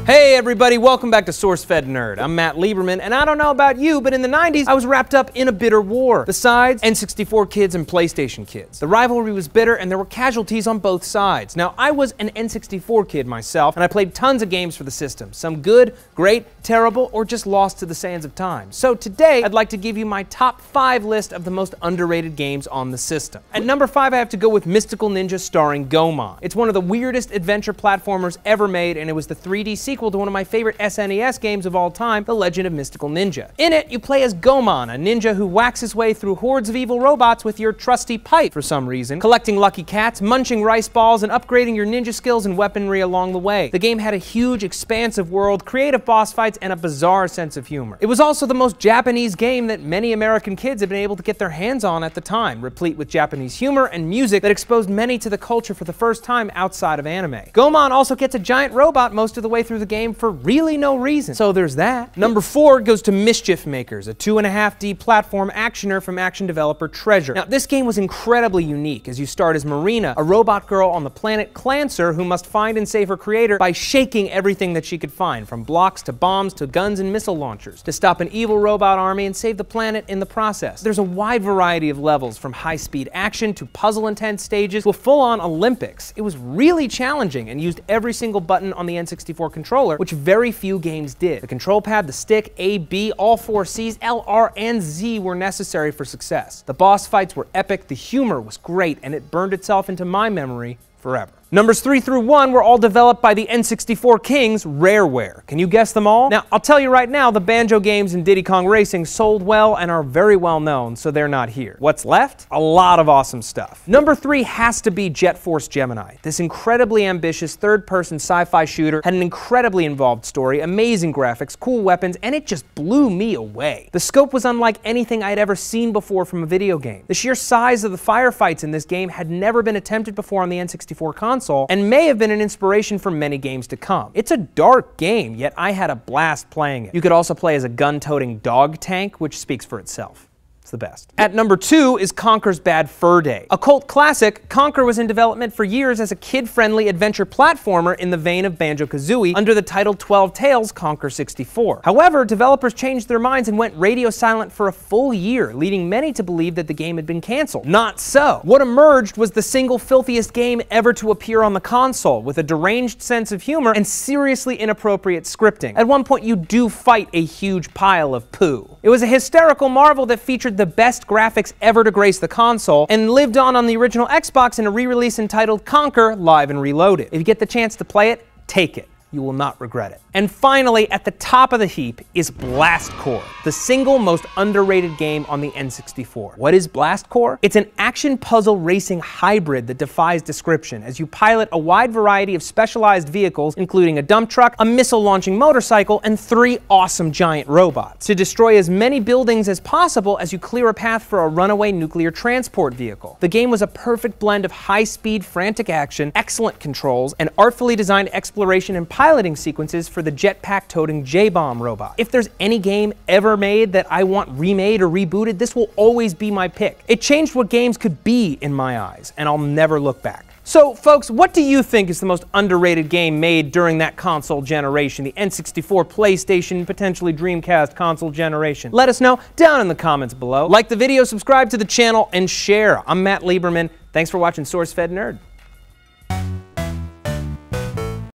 Hey everybody, welcome back to SourceFedNERD. I'm Matt Lieberman, and I don't know about you, but in the 90s, I was wrapped up in a bitter war. Besides N64 kids and PlayStation kids. The rivalry was bitter, and there were casualties on both sides. Now, I was an N64 kid myself, and I played tons of games for the system. Some good, great, terrible, or just lost to the sands of time. So today, I'd like to give you my top 5 list of the most underrated games on the system. At number 5, I have to go with Mystical Ninja starring Goemon. It's one of the weirdest adventure platformers ever made, and it was the 3D sequel to one of my favorite SNES games of all time, The Legend of Mystical Ninja. In it, you play as Goemon, a ninja who whacks his way through hordes of evil robots with your trusty pipe for some reason, collecting lucky cats, munching rice balls, and upgrading your ninja skills and weaponry along the way. The game had a huge, expansive world, creative boss fights, and a bizarre sense of humor. It was also the most Japanese game that many American kids have been able to get their hands on at the time, replete with Japanese humor and music that exposed many to the culture for the first time outside of anime. Goemon also gets a giant robot most of the way through the game for really no reason. So there's that. Number 4 goes to Mischief Makers, a 2.5D platform actioner from action developer Treasure. Now, this game was incredibly unique, as you start as Marina, a robot girl on the planet Clancer who must find and save her creator by shaking everything that she could find, from blocks to bombs to guns and missile launchers, to stop an evil robot army and save the planet in the process. There's a wide variety of levels, from high-speed action to puzzle-intense stages to a full-on Olympics. It was really challenging and used every single button on the N64 controller, which very few games did. The control pad, the stick, A, B, all 4 Cs, L, R, and Z were necessary for success. The boss fights were epic, the humor was great, and it burned itself into my memory forever. Numbers 3 through 1 were all developed by the N64 kings, Rareware. Can you guess them all? Now, I'll tell you right now, the Banjo games and Diddy Kong Racing sold well and are very well known, so they're not here. What's left? A lot of awesome stuff. Number 3 has to be Jet Force Gemini. This incredibly ambitious third-person sci-fi shooter had an incredibly involved story, amazing graphics, cool weapons, and it just blew me away. The scope was unlike anything I'd ever seen before from a video game. The sheer size of the firefights in this game had never been attempted before on the N64 console, and may have been an inspiration for many games to come. It's a dark game, yet I had a blast playing it. You could also play as a gun-toting dog tank, which speaks for itself. It's the best. At number 2 is Conker's Bad Fur Day. A cult classic, Conker was in development for years as a kid-friendly adventure platformer in the vein of Banjo-Kazooie under the title 12 Tales Conker 64. However, developers changed their minds and went radio silent for a full year, leading many to believe that the game had been canceled. Not so. What emerged was the single filthiest game ever to appear on the console, with a deranged sense of humor and seriously inappropriate scripting. At one point, you do fight a huge pile of poo. It was a hysterical marvel that featured the best graphics ever to grace the console, and lived on the original Xbox in a re-release entitled Conker Live and Reloaded. If you get the chance to play it, take it. You will not regret it. And finally, at the top of the heap is Blast Corps, the single most underrated game on the N64. What is Blast Corps? It's an action puzzle racing hybrid that defies description, as you pilot a wide variety of specialized vehicles, including a dump truck, a missile-launching motorcycle, and 3 awesome giant robots, to destroy as many buildings as possible as you clear a path for a runaway nuclear transport vehicle. The game was a perfect blend of high-speed, frantic action, excellent controls, and artfully designed exploration and piloting sequences for the jetpack-toting J-Bomb robot. If there's any game ever made that I want remade or rebooted, this will always be my pick. It changed what games could be in my eyes, and I'll never look back. So, folks, what do you think is the most underrated game made during that console generation, the N64, PlayStation, potentially Dreamcast console generation? Let us know down in the comments below. Like the video, subscribe to the channel, and share. I'm Matt Lieberman. Thanks for watching SourceFedNERD.